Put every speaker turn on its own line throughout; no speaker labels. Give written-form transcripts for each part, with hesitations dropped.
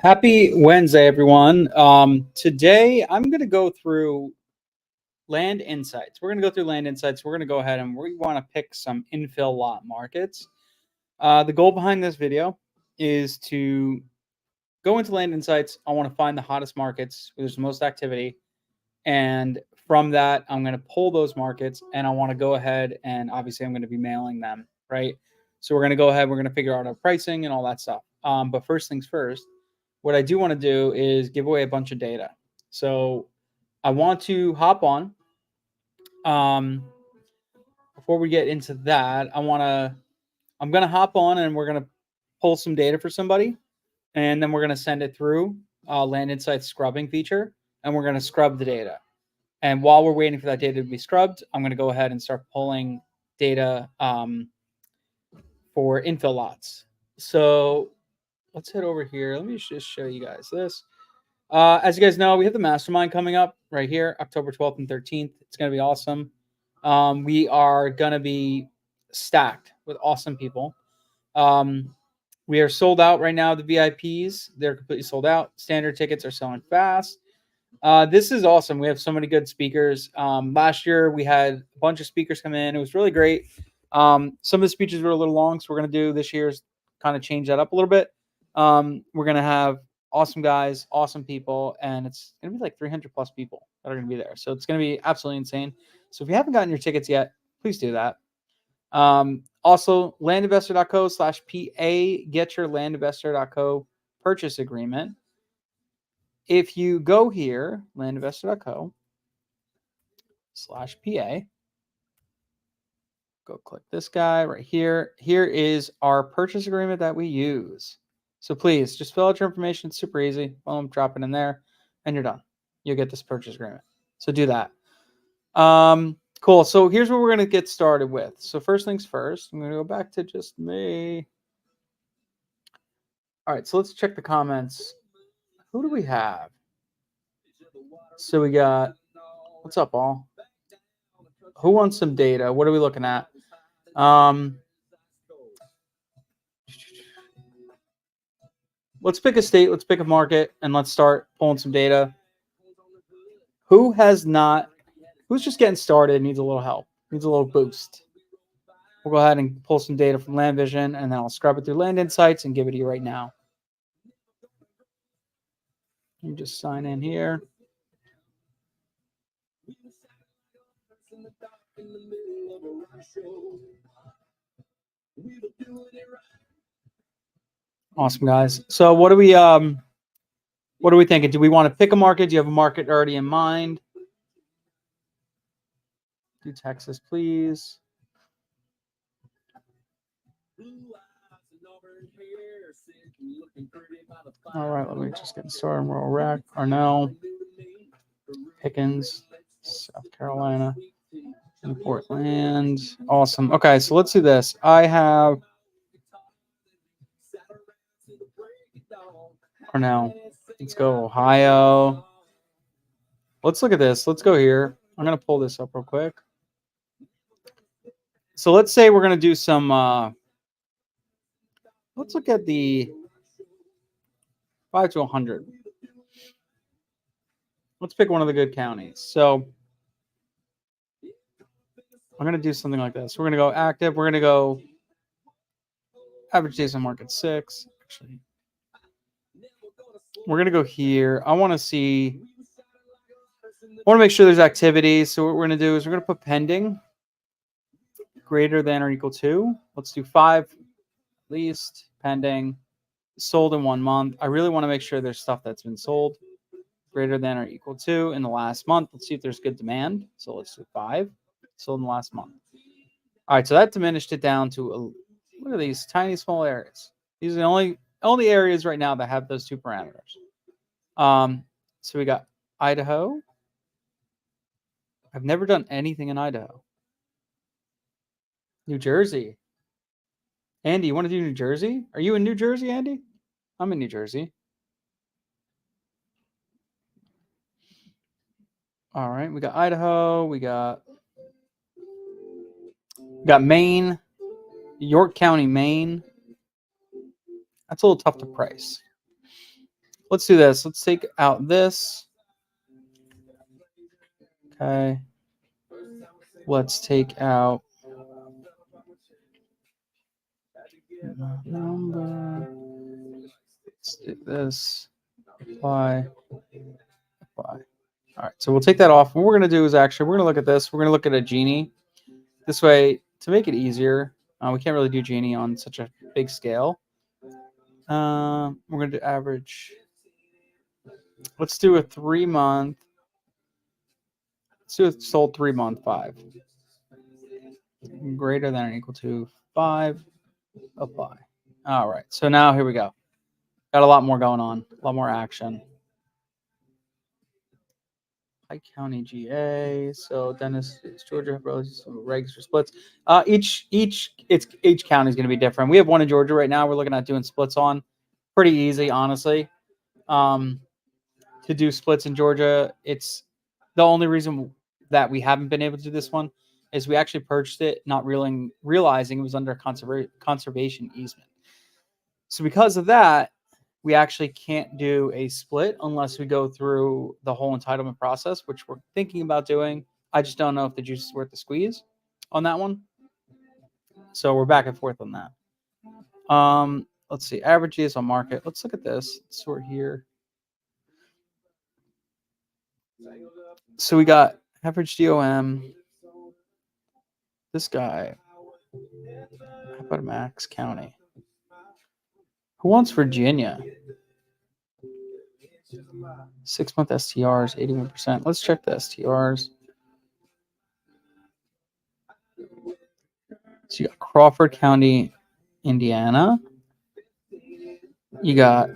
Happy Wednesday, everyone. Today, I'm going to go through land insights. We're going to go through land insights. We're going to go ahead and we want to pick some infill lot markets. The goal behind this video is to go into land insights. I want to find the hottest markets where there's the most activity. And from that, I'm going to pull those markets and I want to go ahead and obviously I'm going to be mailing them, right? So we're going to go ahead. We're going to figure out our pricing and all that stuff. But first things first, what I do want to do is give away a bunch of data. So I want to hop on. Before we get into that, I'm going to hop on and we're going to pull some data for somebody. And then we're going to send it through Land Insights scrubbing feature. And we're going to scrub the data. And while we're waiting for that data to be scrubbed, I'm going to go ahead and start pulling data for infill lots. So let's head over here. Let me just show you guys this. As you guys know, we have the mastermind coming up right here, October 12th and 13th. It's going to be awesome. We are going to be stacked with awesome people. We are sold out right now. The VIPs, they're completely sold out. Standard tickets are selling fast. This is awesome. We have so many good speakers. Last year, we had a bunch of speakers come in. It was really great. Some of the speeches were a little long, so we're going to do this year's kind of change that up a little bit. We're going to have awesome guys, awesome people, and it's going to be like 300 plus people that are going to be there. So it's going to be absolutely insane. So if you haven't gotten your tickets yet, please do that. Also, landinvestor.co/PA, get your landinvestor.co purchase agreement. If you go here, landinvestor.co/PA, go click this guy right here. Here is our purchase agreement that we use. So please just fill out your information. It's super easy. Boom, drop it in there, and you're done. You'll get this purchase agreement. So do that. Cool. So here's what we're going to get started with. So first things first, I'm going to go back to just me. All right, so let's check the comments. Who do we have? So we got, what's up, all? Who wants some data? What are we looking at? Let's pick a state, let's pick a market, and let's start pulling some data. Who's just getting started, needs a little help, needs a little boost? We'll go ahead and pull some data from Land Vision, and then I'll scrub it through Land Insights and give it to you right now. Let me just sign in here. Awesome, guys. So what are we thinking? Do we want to pick a market? Do you have a market already in mind? Do Texas, please. All right, let me just get started. Rural Rack, Arnell, Pickens, South Carolina, and Portland. Awesome. Okay, so let's do this. I have Arnell. Let's go Ohio. Let's look at this. Let's go here. I'm going to pull this up real quick. So let's say we're going to do some, let's look at the 5 to 100. Let's pick one of the good counties. So I'm going to do something like this. We're going to go active. We're going to go average days on market 6. Actually, we're going to go here. I want to make sure there's activity. So what we're going to do is we're going to put pending greater than or equal to. Let's do 5 at least, pending, sold in 1 month. I really want to make sure there's stuff that's been sold greater than or equal to in the last month. Let's see if there's good demand. So let's do 5, sold in the last month. All right, so that diminished it down to look at these tiny small areas. These are the only areas right now that have those 2 parameters. So we got Idaho. I've never done anything in Idaho. New Jersey. Andy, you want to do New Jersey? Are you in New Jersey, Andy? I'm in New Jersey. All right, we got Idaho. We got Maine, York County, Maine. That's a little tough to price. let's do this. Let's take out this. Okay. Let's take out number. Let's do this. Apply. Apply. All right. So we'll take that off. What we're going to do is actually, we're going to look at this. We're going to look at a genie. This way, to make it easier, we can't really do genie on such a big scale. We're going to do average. Let's do a 3-month. Let's do a sold 3-month 5. Greater than or equal to 5. Apply. All right. So now here we go. Got a lot more going on. A lot more action. Pike County, GA. So Dennis, Georgia, regs for splits. Each county is going to be different. We have one in Georgia right now. We're looking at doing splits on. Pretty easy, honestly. To do splits in Georgia, it's the only reason that we haven't been able to do this one is we actually purchased it, not realizing it was under a conservation easement. So because of that, we actually can't do a split unless we go through the whole entitlement process, which we're thinking about doing. I just don't know if the juice is worth the squeeze on that one. So we're back and forth on that. Let's see. Average days on market. Let's look at this. Let's sort here. So we got average DOM. This guy. How about Max County? Who wants Virginia? 6-month STRs, 81%. Let's check the STRs. So you got Crawford County, Indiana. You got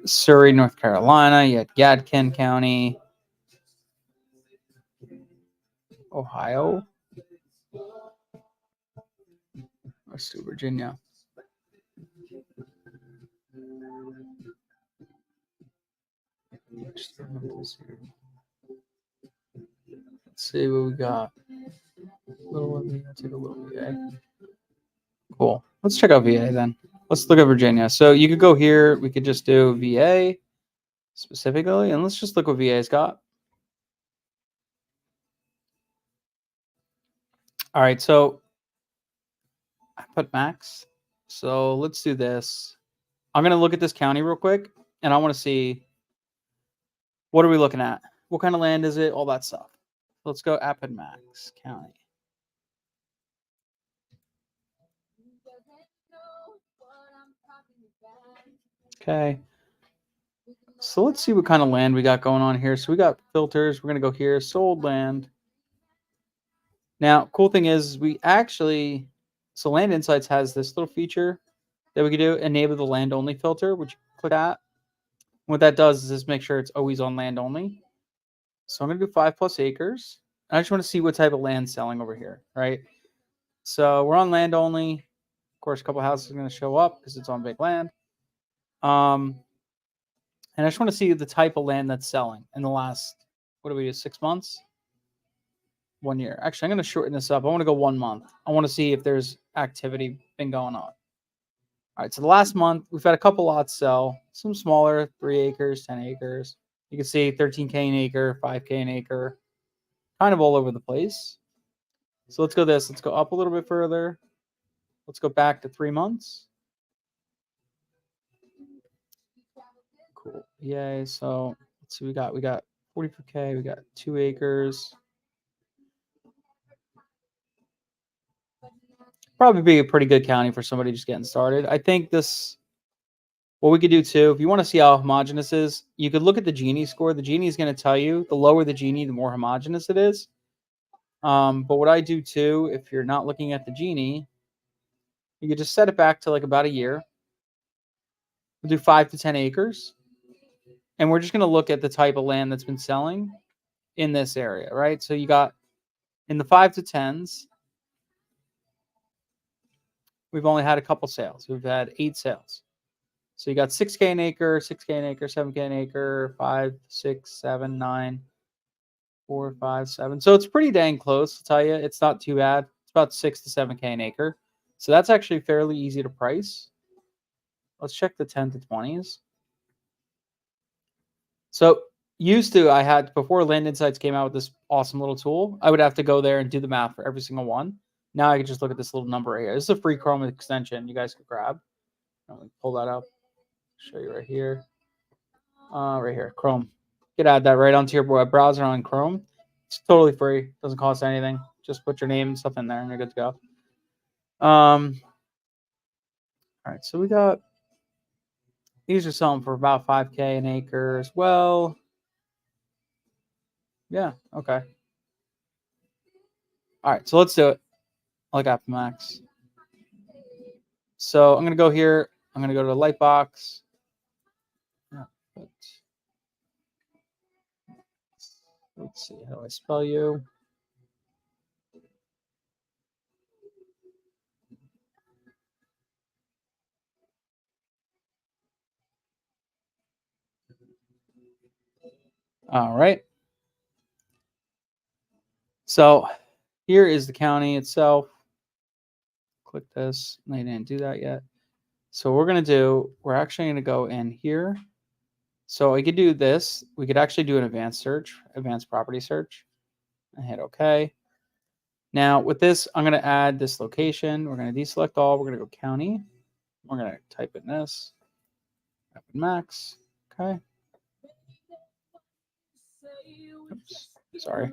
Surrey, North Carolina. You got Yadkin County, Ohio. Let's do Virginia. Let's see what we got. Take a little VA. Cool. Let's check out VA then. Let's look at Virginia. So you could go here. We could just do VA specifically, and let's just look what VA's got. All right. So I put max. So let's do this. I'm going to look at this county real quick, and I want to see what are we looking at? What kind of land is it? All that stuff. Let's go Appin Max County. Okay. So let's see what kind of land we got going on here. So we got filters. We're going to go here. Sold land. Now, cool thing is we actually, so Land Insights has this little feature that we can do, enable the land only filter, which you click that. What that does is just make sure it's always on land only. So I'm going to do 5+ acres. I just want to see what type of land selling over here, right? So we're on land only. Of course, a couple houses are going to show up because it's on big land. And I just want to see the type of land that's selling in the last, what do we do, 6 months? 1 year. Actually, I'm going to shorten this up. I want to go 1 month. I want to see if there's activity been going on. All right, so the last month, we've had a couple lots sell. Some smaller, 3 acres, 10 acres. You can see 13K an acre, 5K an acre. Kind of all over the place. So let's go this. Let's go up a little bit further. Let's go back to 3 months. Cool. Yay. So let's see. We got 44K. We got 2 acres. Probably be a pretty good county for somebody just getting started. I think this, what we could do too, if you want to see how homogeneous it is, you could look at the Gini score. The Gini is going to tell you the lower the Gini, the more homogeneous it is. But what I do too, if you're not looking at the Gini, you could just set it back to like about a year. We'll do 5 to 10 acres. And we're just going to look at the type of land that's been selling in this area, right? So you got in the 5 to 10s, we've only had a couple sales. We've had 8 sales. So you got 6K an acre, 6K an acre, 7K an acre, 5, 6, 7, 9, 4, 5, 7. So it's pretty dang close, I'll tell you. It's not too bad. It's about 6 to 7K an acre. So that's actually fairly easy to price. Let's check the 10 to 20s. So used to, I had before Land Insights came out with this awesome little tool, I would have to go there and do the math for every single one. Now I can just look at this little number right here. This is a free Chrome extension you guys can grab. Let me pull that up. Show you right here. Right here, Chrome. You could add that right onto your web browser on Chrome. It's totally free. Doesn't cost anything. Just put your name and stuff in there, and you're good to go. All right, so we got these are selling for about 5K an acre as well. Yeah, okay. All right, so let's do it. I like Max. So I'm gonna go here. I'm gonna go to the Lightbox. Yeah, let's see how do I spell you. All right. So here is the county itself. Click this. They didn't do that yet. So we're going to do, we're actually going to go in here. So we could do this. We could actually do an advanced search, advanced property search, and hit OK. Now with this, I'm going to add this location. We're going to deselect all. We're going to go county. We're going to type in this. Max. Okay. Oops, sorry.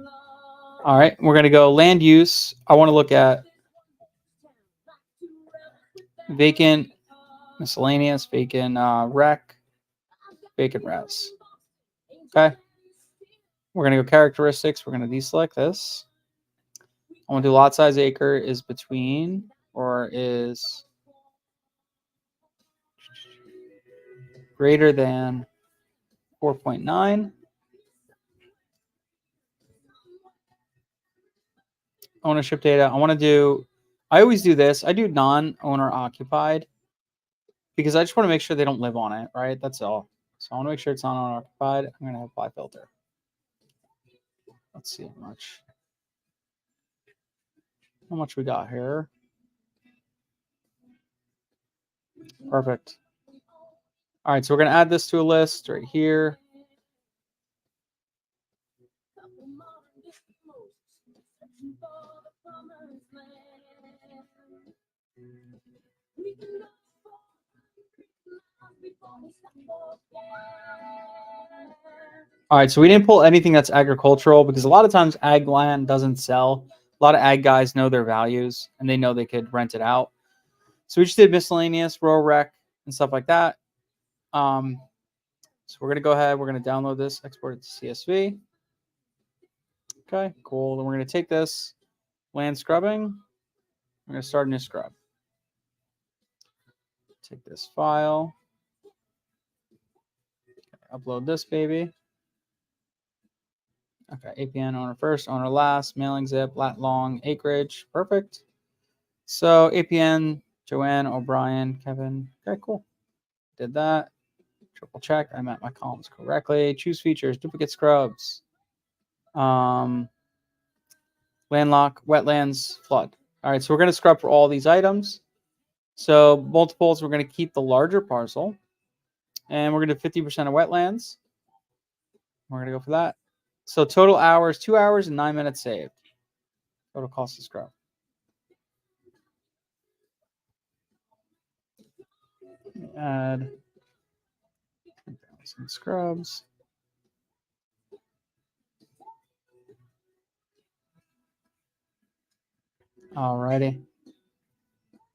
All right. We're going to go land use. I want to look at vacant, miscellaneous, vacant rec, vacant res. Okay. We're going to go characteristics. We're going to deselect this. I want to do lot size acre is between or is greater than 4.9. Ownership data. I want to do, I always do this. I do non-owner occupied because I just want to make sure they don't live on it, right? That's all. So I want to make sure it's non-owner occupied. I'm going to apply filter. Let's see how much we got here. Perfect. All right, so we're going to add this to a list right here. All right, so we didn't pull anything that's agricultural because a lot of times ag land doesn't sell. A lot of ag guys know their values and they know they could rent it out. So we just did miscellaneous, rural rec, and stuff like that. So we're going to go ahead. We're going to download this, export it to CSV. Okay, cool. Then we're going to take this land scrubbing. We're going to start a new scrub. Take this file. Upload this baby. Okay, APN owner first, owner last, mailing zip, lat long, acreage. Perfect. So APN, Joanne, O'Brien, Kevin. Okay, cool. Did that. Triple check. I met my columns correctly. Choose features, duplicate scrubs. Landlock, wetlands, flood. All right, so we're going to scrub for all these items. So multiples, we're going to keep the larger parcel. And we're going to do 50% of wetlands. We're going to go for that. So total hours, 2 hours and 9 minutes saved. Total cost of scrub. Add some scrubs. Alrighty.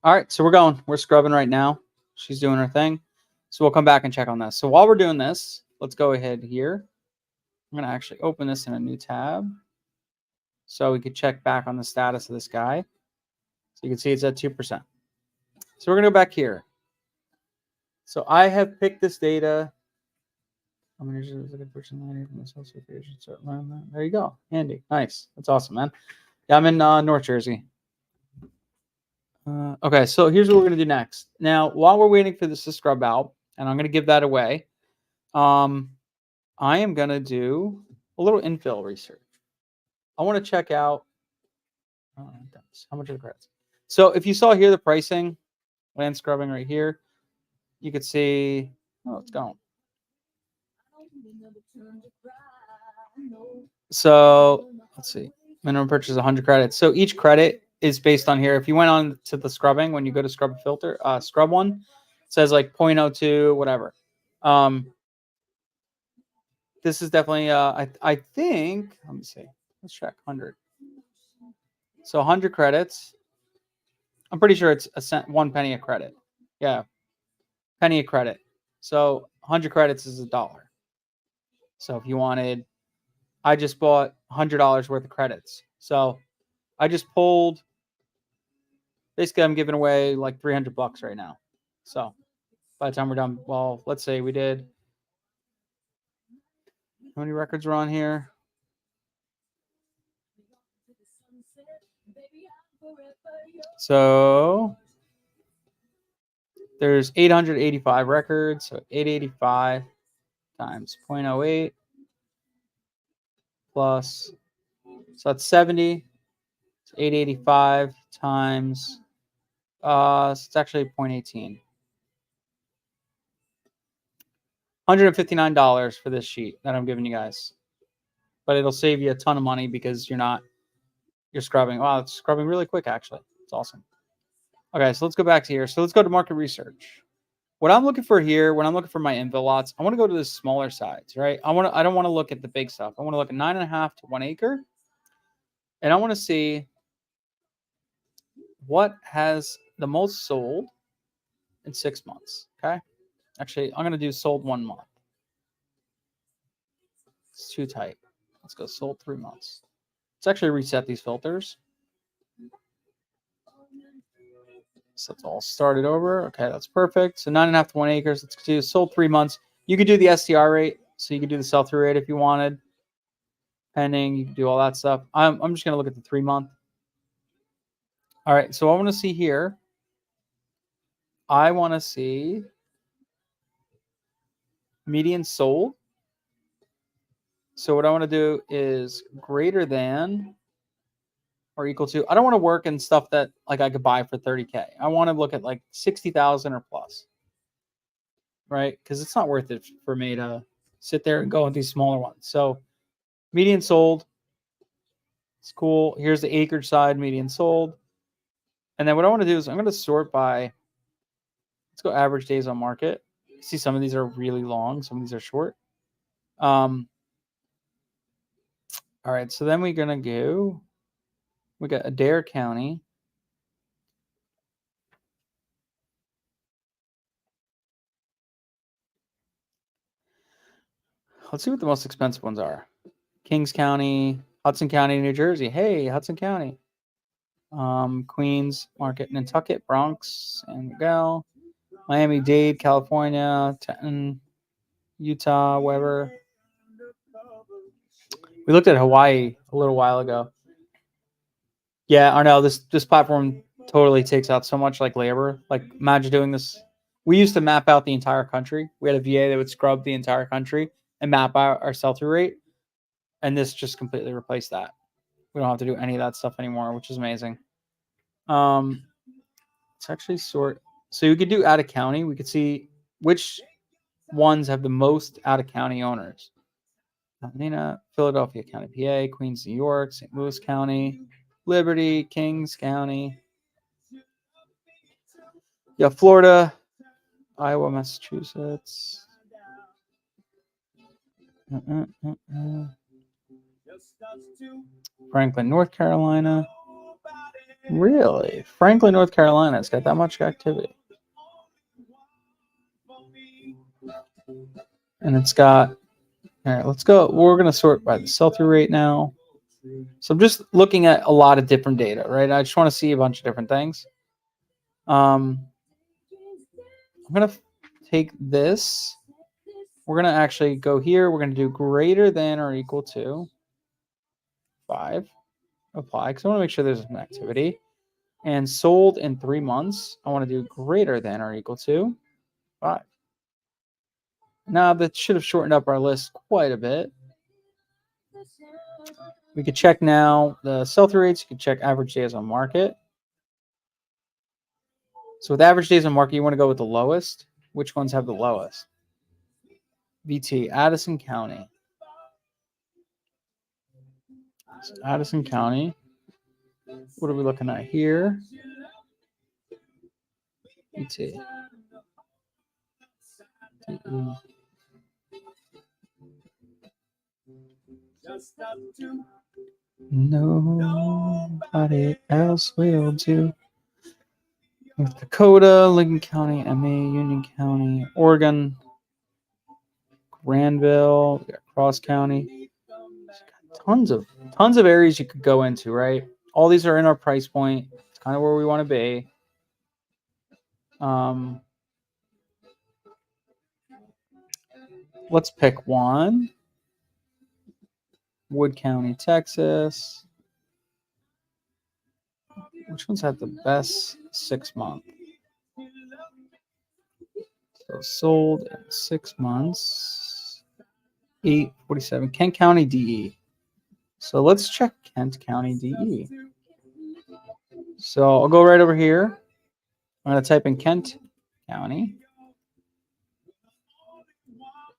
All right, so we're going. We're scrubbing right now. She's doing her thing. So we'll come back and check on this. So while we're doing this, let's go ahead here. I'm going to actually open this in a new tab so we could check back on the status of this guy. So you can see it's at 2%. So we're going to go back here. So I have picked this data. There you go. Handy. Nice. That's awesome, man. Yeah, I'm in North Jersey. Okay, so here's what we're going to do next. Now, while we're waiting for this to scrub out, and I'm going to give that away, I am going to do a little infill research. I want to check out how much are the credits. So if you saw here the pricing, land scrubbing right here, you could see, oh, it's gone. So let's see. Minimum purchase 100 credits. So each credit is based on here. If you went on to the scrubbing, when you go to scrub a filter, scrub one, it says like 0.02, whatever. This is definitely, I think, let me see. Let's check 100. So 100 credits. I'm pretty sure it's a cent, 1 penny a credit. Yeah, penny a credit. So 100 credits is $1. So if you wanted, I just bought $100 worth of credits. So I just pulled, basically I'm giving away like $300 right now. So by the time we're done, well, let's say we did, how many records are on here? So there's 885 records. So 885 times 0.08 plus, so that's 70. So 885 times, so it's actually 0.18. $159 for this sheet that I'm giving you guys. But it'll save you a ton of money because you're scrubbing. Wow, it's scrubbing really quick, actually. It's awesome. Okay, so let's go back to here. So let's go to market research. What I'm looking for here, when I'm looking for my infill lots, I want to go to the smaller sides, right? I don't want to look at the big stuff. I want to look at 9.5 to 1 acre. And I want to see what has the most sold in 6 months. Okay. Actually, I'm going to do sold 1 month. It's too tight. Let's go sold 3 months. Let's actually reset these filters. So it's all started over. Okay, that's perfect. So 9.5 to 1 acres. Let's do sold 3 months. You could do the STR rate. So you could do the sell-through rate if you wanted. Pending, you can do all that stuff. I'm just going to look at the 3 month. All right, so I want to see here. I want to see median sold. So what I want to do is greater than or equal to. I don't want to work in stuff that like I could buy for 30K. I want to look at like 60,000 or plus, right? Because it's not worth it for me to sit there and go with these smaller ones. So median sold. It's cool. Here's the acreage side, median sold. And then what I want to do is I'm going to sort by, let's go average days on market. See, some of these are really long. Some of these are short. All right. So then we're going to go, we got Adair County. Let's see what the most expensive ones are. Kings County, Hudson County, New Jersey. Hey, Hudson County. Queens, Market, Nantucket, Bronx, San Miguel, Miami-Dade, California, Tenton, Utah, Weber. We looked at Hawaii a little while ago. Yeah, I know this platform totally takes out so much like labor. Like imagine doing this. We used to map out the entire country. We had a VA that would scrub the entire country and map out our sell-through rate. And this just completely replaced that. We don't have to do any of that stuff anymore, which is amazing. It's actually sort. So you could do out of county. We could see which ones have the most out of county owners. Pasadena, Philadelphia County, PA, Queens, New York, St. Louis County, Liberty, Kings County. Yeah, Florida, Iowa, Massachusetts. Franklin, North Carolina. Really? Franklin, North Carolina. It's got that much activity. And it's got, all right, let's go. We're going to sort by the sell-through rate now. So I'm just looking at a lot of different data, right? I just want to see a bunch of different things. I'm going to take this. We're going to actually go here. We're going to do greater than or equal to 5. Apply, because I want to make sure there's some activity. And sold in 3 months, I want to do greater than or equal to 5. Now, that should have shortened up our list quite a bit. We could check now the sell-through rates. You could check average days on market. So with average days on market, you want to go with the lowest. Which ones have the lowest? VT, Addison County. So Addison County. What are we looking at here? VT. Nobody else will do. North Dakota, Lincoln County, MA, Union County, Oregon, Granville, we got Cross County. Tons of areas you could go into, right? All these are in our price point. It's kind of where we want to be. Let's pick one. Wood County, Texas. Which one's had the best 6 month? So sold in 6 months. 847. Kent County, DE. So let's check Kent County, DE. So I'll go right over here. I'm going to type in Kent County,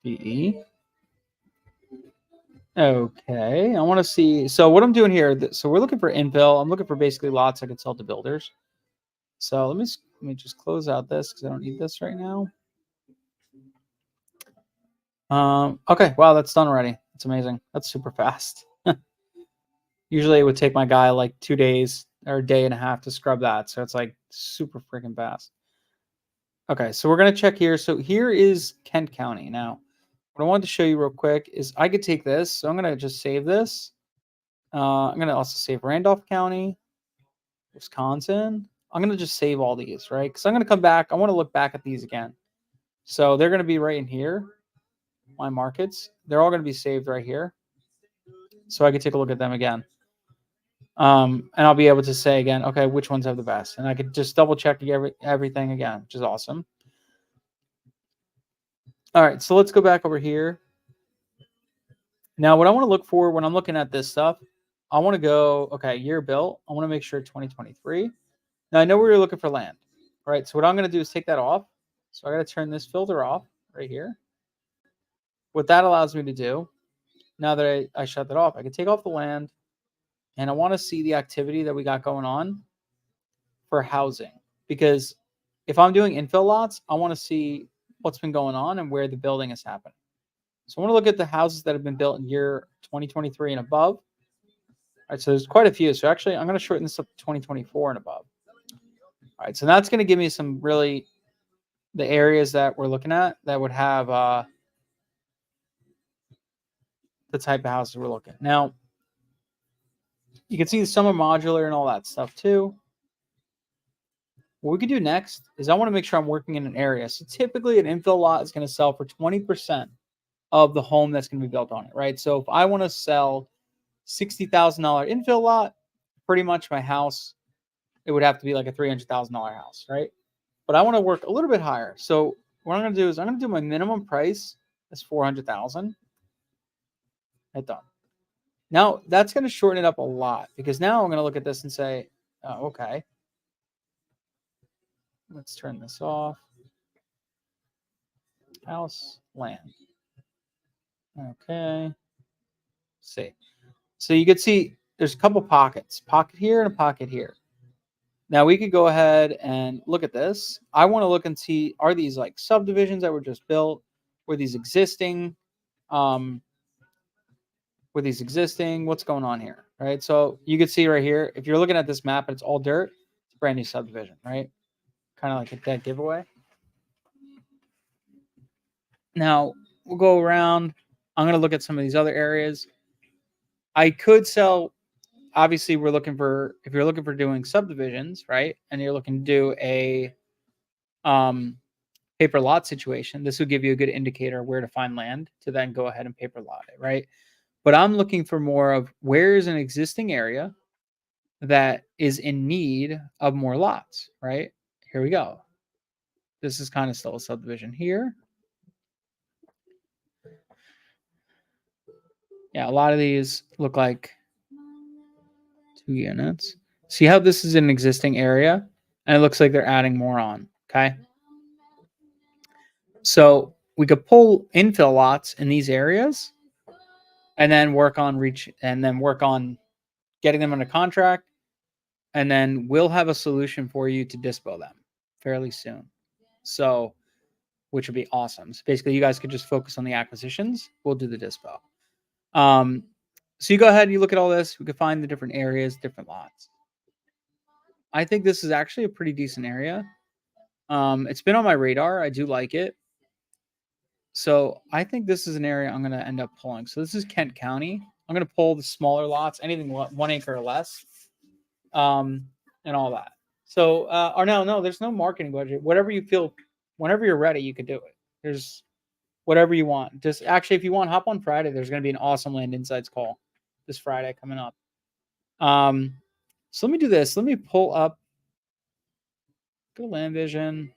DE. Okay, I want to see. So what I'm doing here, so we're looking for infill. I'm looking for basically lots I could sell to builders. So let me just close out this because I don't need this right now. Okay, wow, that's done already. That's amazing. That's super fast. Usually it would take my guy like 2 days or a day and a half to scrub that. So it's like super freaking fast. Okay, so we're going to check here. So here is Kent County. Now, what I wanted to show you real quick is I could take this. So I'm going to just save this. I'm going to also save Randolph County, Wisconsin. I'm going to just save all these, right? Because I'm going to come back. I want to look back at these again. So they're going to be right in here. My markets. They're all going to be saved right here. So I could take a look at them again. And I'll be able to say again, okay, which ones have the best. And I could just double check everything again, which is awesome. All right, so let's go back over here. Now, what I want to look for when I'm looking at this stuff, I want to go, okay, year built. I want to make sure 2023. Now, I know we were looking for land, right? So what I'm going to do is take that off. So I got to turn this filter off right here. What that allows me to do, now that I shut that off, I can take off the land, and I want to see the activity that we got going on for housing. Because if I'm doing infill lots, I want to see what's been going on and where the building is happening. So I want to look at the houses that have been built in year 2023 and above. All right, so there's quite a few. So actually, I'm going to shorten this up to 2024 and above. All right, so that's going to give me some really the areas that we're looking at that would have the type of houses we're looking at. Now, you can see some are modular and all that stuff too. What we could do next is I want to make sure I'm working in an area. So typically an infill lot is going to sell for 20% of the home that's going to be built on it, right? So if I want to sell $60,000 infill lot, pretty much my house, it would have to be like a $300,000 house, right? But I want to work a little bit higher. So what I'm going to do is I'm going to do my minimum price as $400,000. Hit done. Now that's going to shorten it up a lot because now I'm going to look at this and say, oh, okay, let's turn this off. House, land. Okay. See. So you can see there's a couple pockets, pocket here and a pocket here. Now we could go ahead and look at this. I want to look and see, are these like subdivisions that were just built? Were these existing? What's going on here, right? So you can see right here, if you're looking at this map and it's all dirt, it's a brand new subdivision, right? Kind of like a dead giveaway. Now we'll go around. I'm going to look at some of these other areas. I could sell. Obviously, if you're looking for doing subdivisions, right? And you're looking to do a paper lot situation, this would give you a good indicator of where to find land to then go ahead and paper lot it, right? But I'm looking for more of where is an existing area that is in need of more lots, right? Here we go. This is kind of still a subdivision here. Yeah, a lot of these look like 2 units. See how this is an existing area? And it looks like they're adding more on, okay? So we could pull infill lots in these areas and then work on getting them under contract, and then we'll have a solution for you to dispo them fairly soon. So, which would be awesome. So basically, you guys could just focus on the acquisitions. We'll do the dispo. So you go ahead and you look at all this. We could find the different areas, different lots. I think this is actually a pretty decent area. It's been on my radar. I do like it. So I think this is an area I'm going to end up pulling. So this is Kent County. I'm going to pull the smaller lots, anything 1 acre or less, and all that. So, or no, there's no marketing budget. Whatever you feel, whenever you're ready, you could do it. There's whatever you want. Just actually, if you want, hop on Friday. There's going to be an awesome Land Insights call this Friday coming up. So let me do this. Let me pull up. Go to Land Vision.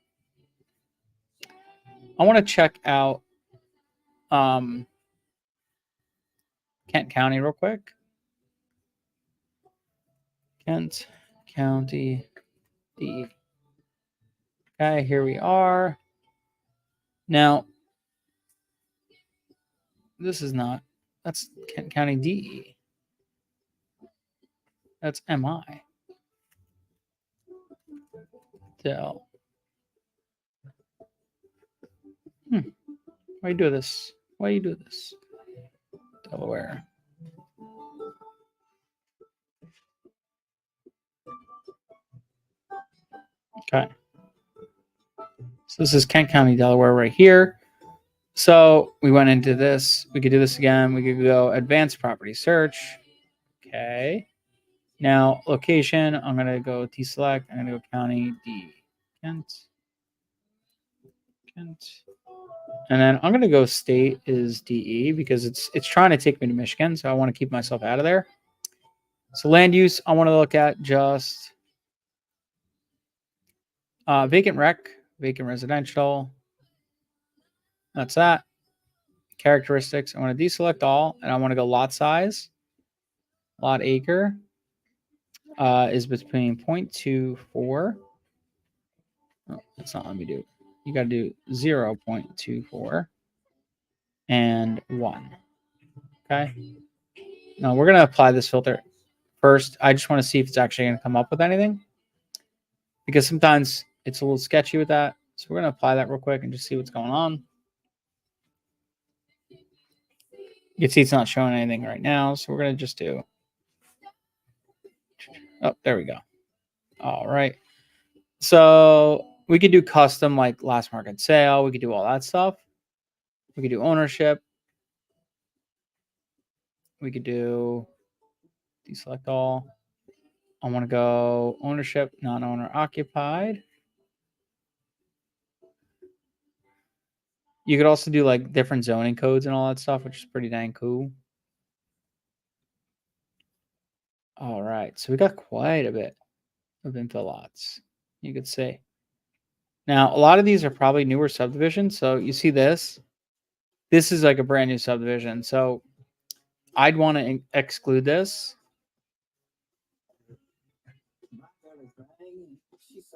I want to check out Kent County real quick. Kent County D. Okay, here we are. Now, this is not. That's Kent County DE. That's MI. Del. Why you do this? Why you do this? Delaware. Okay. So this is Kent County, Delaware right here. So we went into this. We could do this again. We could go advanced property search. Okay. Now, location, I'm going to go deselect. I'm going to go county D. Kent. And then I'm going to go state is DE because it's trying to take me to Michigan. So I want to keep myself out of there. So land use, I want to look at just vacant rec, vacant residential. That's that. Characteristics, I want to deselect all, and I want to go lot size. Lot acre is between 0.24. Oh, that's not let me do it. You got to do 0.24 and 1. Okay. Now we're going to apply this filter first. I just want to see if it's actually going to come up with anything, because sometimes it's a little sketchy with that. So we're going to apply that real quick and just see what's going on. You can see it's not showing anything right now. So we're going to just do. Oh, there we go. All right. So we could do custom like last market sale. We could do all that stuff. We could do ownership. We could do deselect all. I want to go ownership, non-owner occupied. You could also do like different zoning codes and all that stuff, which is pretty dang cool. All right. So we got quite a bit of infill lots, you could say. Now, a lot of these are probably newer subdivisions. So you see this. This is like a brand new subdivision. So I'd want to exclude this.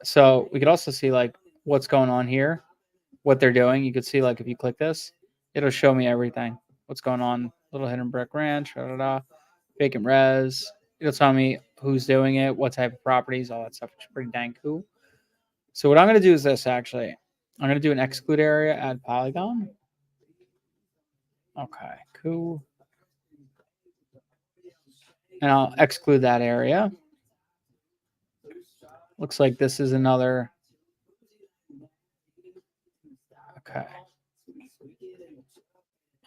So we could also see like what's going on here, what they're doing. You could see like if you click this, it'll show me everything. What's going on, Little Hidden Brick Ranch, vacant res. It'll tell me who's doing it, what type of properties, all that stuff, which is pretty dang cool. So what I'm going to do is this actually. I'm going to do an exclude area, add polygon. Okay, cool. And I'll exclude that area. Looks like this is another. Okay.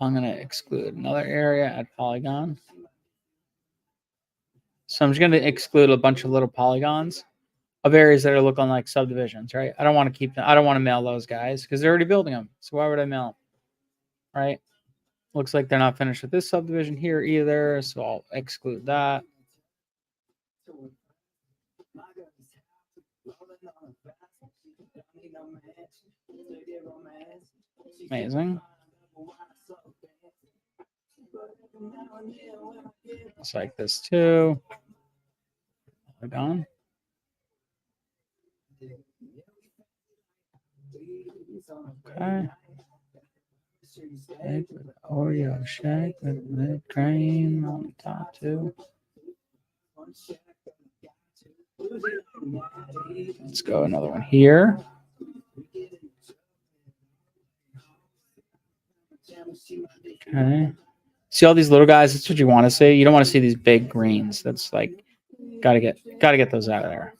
I'm going to exclude another area, add polygon. So I'm just going to exclude a bunch of little polygons of areas that are looking like subdivisions, right? I don't want to keep them. I don't want to mail those guys because they're already building them. So why would I mail them, right? Looks like they're not finished with this subdivision here either. So I'll exclude that. Amazing. It's like this too. Polygon. Okay. Shake with Oreo shake with whipped cream on the top too. Let's go another one here. Okay. See all these little guys? That's what you want to see. You don't want to see these big greens. That's like gotta get those out of there.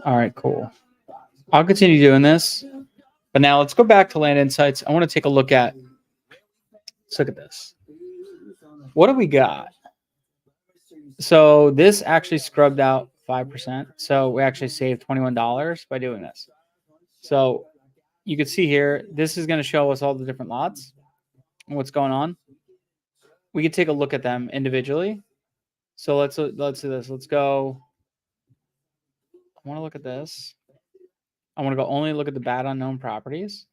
All right, cool. I'll continue doing this. But now let's go back to Land Insights. I want to take a look at, let's look at this. What do we got? So this actually scrubbed out 5%. So we actually saved $21 by doing this. So you can see here, this is going to show us all the different lots and what's going on. We can take a look at them individually. So let's do this. Let's go. I want to look at this. I want to go only look at the bad unknown properties.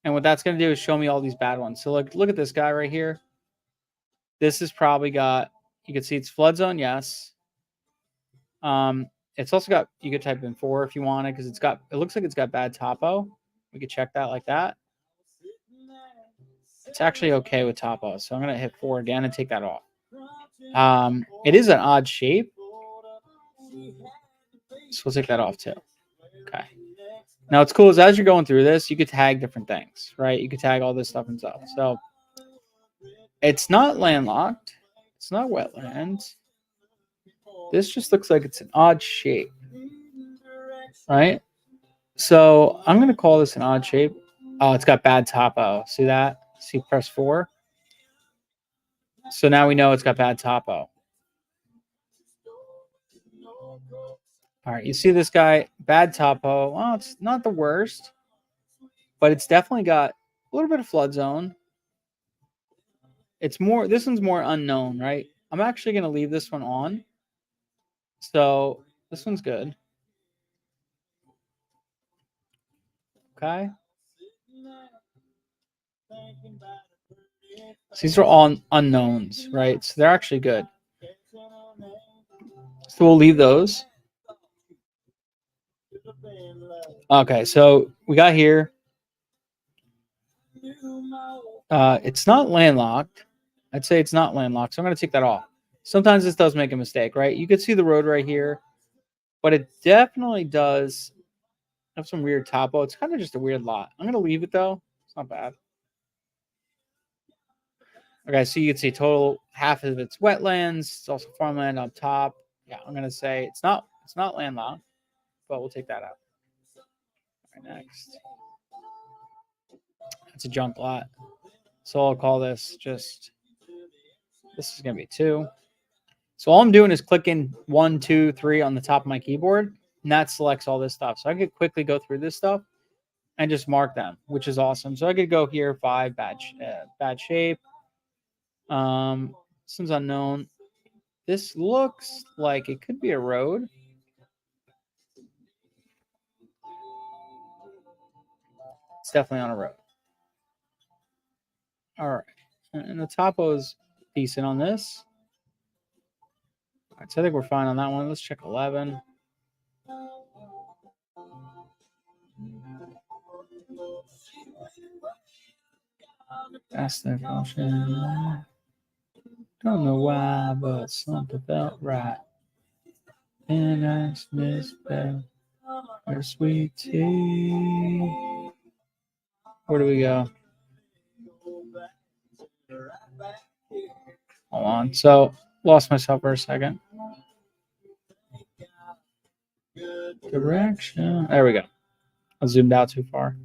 And what that's going to do is show me all these bad ones. So look at this guy right here. This has probably got, you can see it's flood zone, yes. It's also got, you could type in 4 if you want it, because it looks like it's got bad topo. We could check that like that. It's actually okay with topo. So I'm going to hit 4 again and take that off. It is an odd shape. So we'll take that off too. Okay. Now what's cool is as you're going through this, you could tag different things, right? You could tag all this stuff and stuff. So it's not landlocked. It's not wetlands. This just looks like it's an odd shape, right? So I'm going to call this an odd shape. Oh, it's got bad topo. See that? See, press 4. So now we know it's got bad topo. All right, you see this guy, bad topo. Well, it's not the worst, but it's definitely got a little bit of flood zone. It's more, this one's more unknown, right? I'm actually going to leave this one on. So this one's good. Okay. So these are all unknowns, right? So they're actually good. So we'll leave those. Okay, so we got here. It's not landlocked. I'd say it's not landlocked, so I'm going to take that off. Sometimes this does make a mistake, right? You can see the road right here, but it definitely does have some weird topo. It's kind of just a weird lot. I'm going to leave it, though. It's not bad. Okay, so you can see total half of it's wetlands. It's also farmland up top. Yeah, I'm going to say it's not landlocked, but we'll take that out. All right, next. It's a junk lot. So I'll call this just, this is going to be 2. So all I'm doing is clicking 1, 2, 3 on the top of my keyboard, and that selects all this stuff. So I could quickly go through this stuff and just mark them, which is awesome. So I could go here, 5, bad shape. This one's unknown. This looks like it could be a road. It's definitely on a road. All right. And the topo is decent on this. All right, so I think we're fine on that one. Let's check 11. That's the function. Don't know why, but something felt right. And I miss Bell, her sweet tea. Where do we go? Hold on. So, lost myself for a second. Direction. There we go. I zoomed out too far.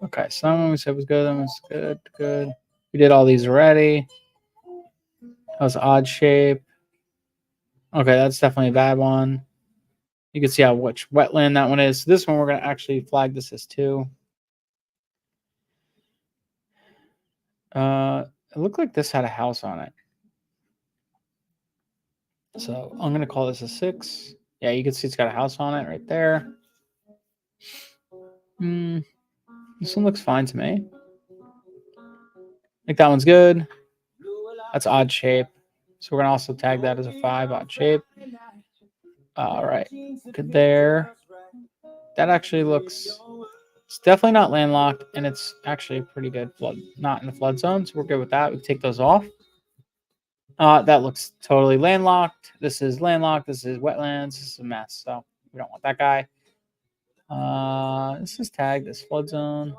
Okay, someone we said was good. That was good. We did all these already. That was odd shape. Okay, that's definitely a bad one. You can see how which wetland that one is. This one we're going to actually flag this as 2. It looked like this had a house on it. So I'm going to call this a 6. Yeah, you can see it's got a house on it right there. This one looks fine to me. I think that one's good. That's odd shape. So we're gonna also tag that as a 5 odd shape. All right, good there. That actually looks. It's definitely not landlocked, and it's actually pretty good flood, not in the flood zone. So we're good with that. We can take those off. That looks totally landlocked. This is landlocked. This is wetlands. This is a mess. So we don't want that guy. This is tagged as flood zone.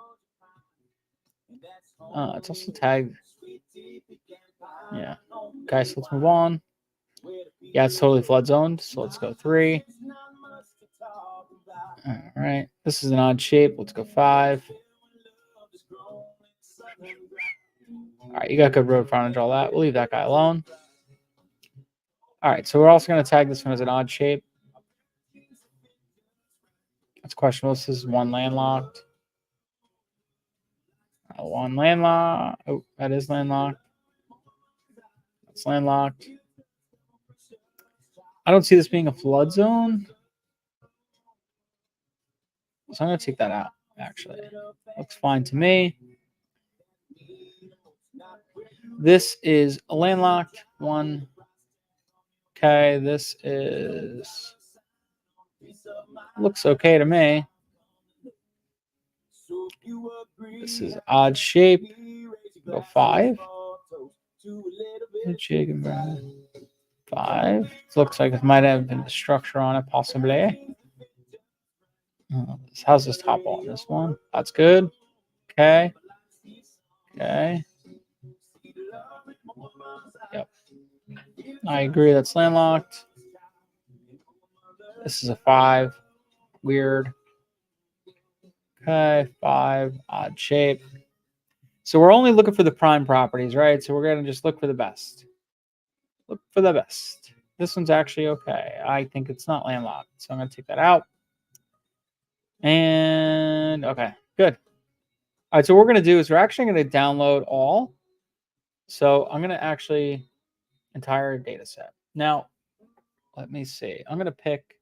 It's also tagged. Yeah. Okay, so let's move on. Yeah, it's totally flood zoned. So let's go 3. All right. This is an odd shape. Let's go 5. All right, you got good road frontage, all that. We'll leave that guy alone. All right, so we're also going to tag this one as an odd shape. That's questionable. This is 1 landlocked. 1 landlocked. Oh, that is landlocked. That's landlocked. I don't see this being a flood zone. So I'm going to take that out, actually. Looks fine to me. This is a landlocked 1. Okay, this is... Looks okay to me. This is odd shape. Go 5. 5. It looks like it might have been the structure on it, possibly. How's this top on this one? That's good. Okay. Okay. Yep. I agree. That's landlocked. This is a 5. Weird. Okay. 5. Odd shape. So we're only looking for the prime properties, right? So we're going to just look for the best. Look for the best. This one's actually okay. I think it's not landlocked. So I'm going to take that out. And okay, good. All right, so what we're going to do is we're actually going to download all. So I'm going to actually entire data set. Now, let me see. I'm going to pick.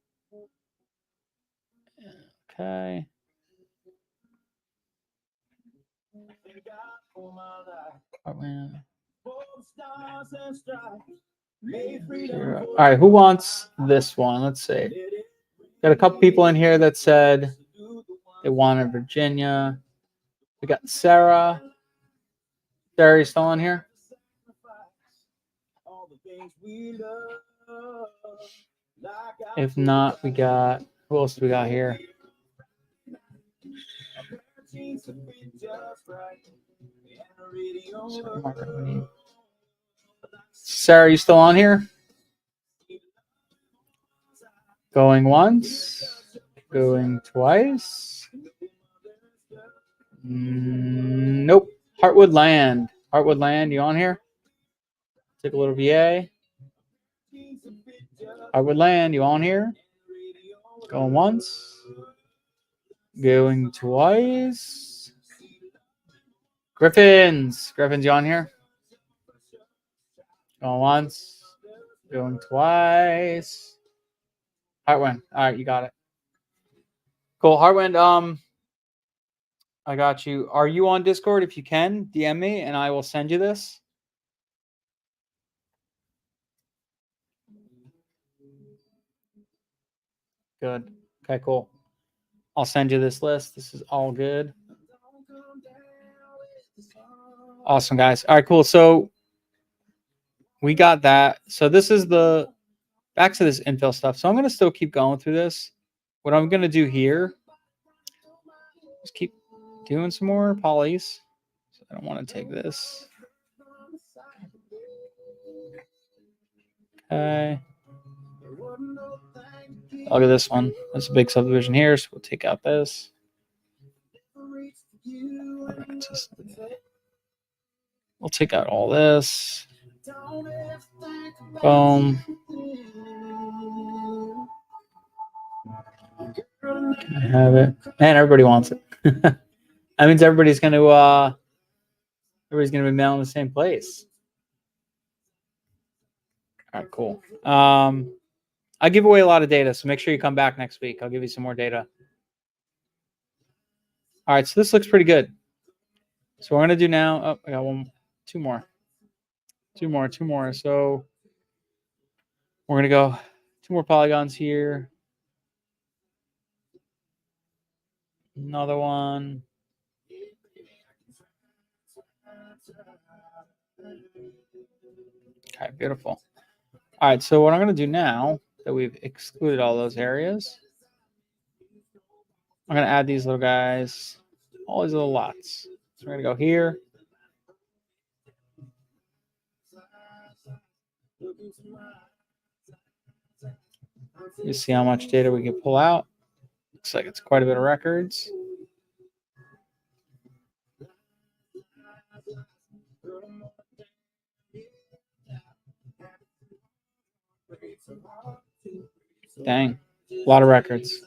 Okay. All right, who wants this one? Let's see. Got a couple people in here that said they wanted Virginia. We got Sarah. Sarah, you still on here? If not, we got, who else do we got here? Sarah, you still on here? Going once, going twice. Nope. Heartwood Land. Heartwood Land, you on here? Take a little VA. Heartwood Land, you on here? Going once. Going twice. Griffins. Griffins, you on here? Going once. Going twice. Heartwind. All right, you got it. Cool. Heartwind, I got you. Are you on Discord? If you can, DM me and I will send you this. Good. Okay, cool. I'll send you this list. This is all good. Awesome, guys. All right, cool. So we got that. So this is the back to this infill stuff. So I'm going to still keep going through this. What I'm going to do here is keep doing some more polys. So I don't want to take this. Okay. Look at this one. There's a big subdivision here, so we'll take out this. We'll take out all this. Boom. I have it. Man, everybody wants it. That means everybody's gonna be mailing the same place. All right, cool. I give away a lot of data, so make sure you come back next week. I'll give you some more data. All right, so this looks pretty good. So what we're gonna do now. Oh, I got two more. So We're going to go 2 more polygons here. Another one. Okay, beautiful. All right, so what I'm going to do now that we've excluded all those areas, I'm going to add these little guys, all these little lots. So we're going to go here. You see how much data we can pull out. Looks like it's quite a bit of records. Dang, a lot of records.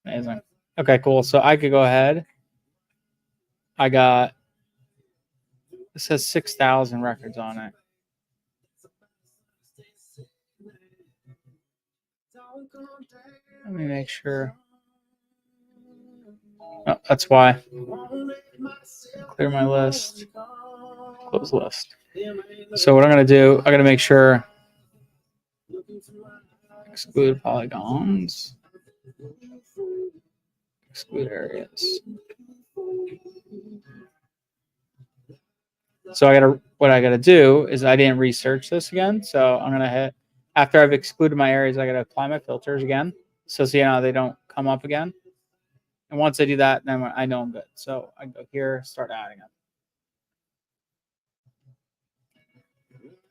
Amazing. Okay, cool. So I could go ahead. I got, it says 6,000 records on it. Let me make sure. Oh, that's why. Clear my list. Close list. So what I'm going to do, I'm going to make sure exclude polygons, exclude areas. So what I gotta do is I didn't research this again. So I'm gonna hit, after I've excluded my areas, I gotta apply my filters again. So see how they don't come up again. And once I do that, then I know I'm good. So I go here, start adding them.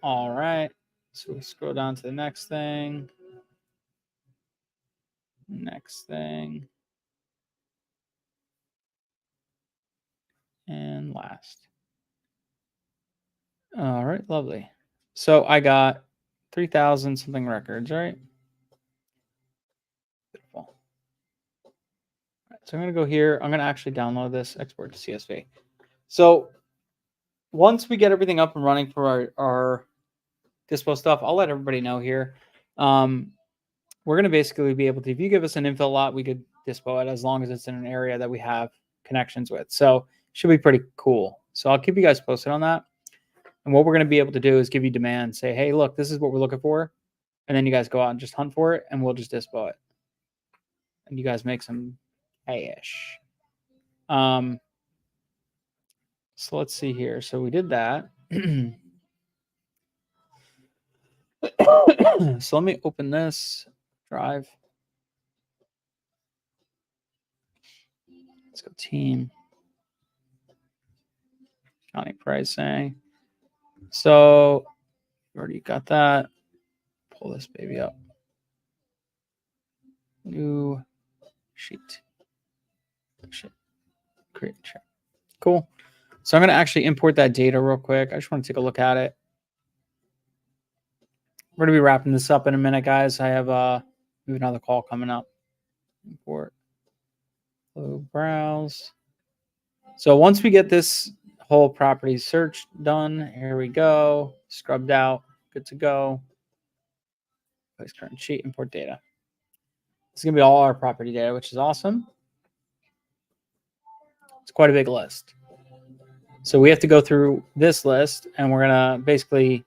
All right. So we scroll down to the next thing. Next thing. And last. All right, lovely. So I got 3,000 something records, right? Beautiful. All right, so I'm going to go here. I'm going to actually download this, export to CSV. So once we get everything up and running for our dispo stuff, I'll let everybody know here. We're going to basically be able to, if you give us an infill lot, we could dispo it as long as it's in an area that we have connections with. So should be pretty cool. So I'll keep you guys posted on that. And what we're going to be able to do is give you demand, say, hey, look, this is what we're looking for. And then you guys go out and just hunt for it, and we'll just dispo it. And you guys make some cash. So let's see here. So we did that. So let me open this drive. Let's go team. County pricing. So you already got that. Pull this baby up. New sheet. Create check. Cool. So I'm going to actually import that data real quick. I just want to take a look at it. We're going to be wrapping this up in a minute, guys. I have another call coming up. Import. Browse. So once we get this whole property search done, here we go. Scrubbed out. Good to go. Place current sheet. Import data. It's going to be all our property data, which is awesome. It's quite a big list. So we have to go through this list, and we're going to basically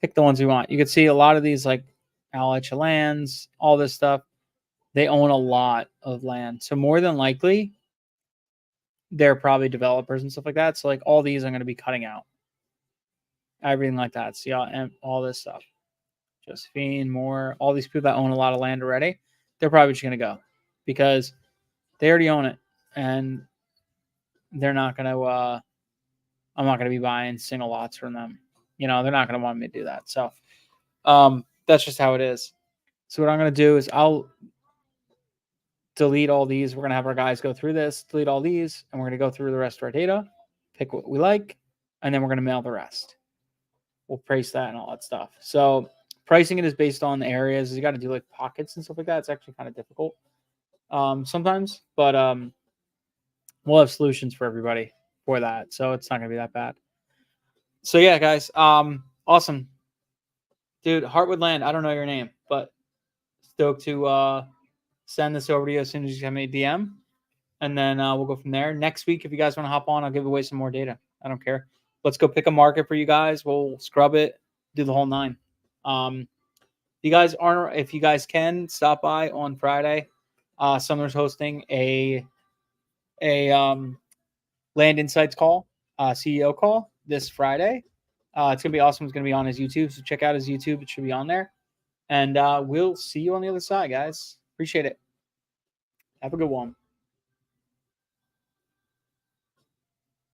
pick the ones we want. You can see a lot of these, like Appalachia lands, all this stuff, they own a lot of land. So more than likely, they're probably developers and stuff like that. So like all these I'm going to be cutting out. Everything like that. See all this stuff. Josephine, Moore, all these people that own a lot of land already, they're probably just going to go because they already own it. And they're not going to, I'm not going to be buying single lots from them. You know, they're not going to want me to do that. So that's just how it is. So what I'm going to do is I'll delete all these. We're going to have our guys go through this, delete all these, and we're going to go through the rest of our data, pick what we like, and then we're going to mail the rest. We'll price that and all that stuff. So pricing it is based on the areas. You got to do like pockets and stuff like that. It's actually kind of difficult sometimes, but we'll have solutions for everybody for that. So it's not going to be that bad. So yeah, guys, awesome. Dude, Heartwood Land, I don't know your name, but stoked to send this over to you as soon as you send me a DM. And then we'll go from there. Next week, if you guys want to hop on, I'll give away some more data. I don't care. Let's go pick a market for you guys. We'll scrub it, do the whole 9. If you guys can stop by on Friday, Sumner's hosting a Land Insights call, CEO call this Friday. It's gonna be awesome. It's gonna be on his YouTube, so check out his YouTube. It should be on there. And we'll see you on the other side, guys. Appreciate it. Have a good one.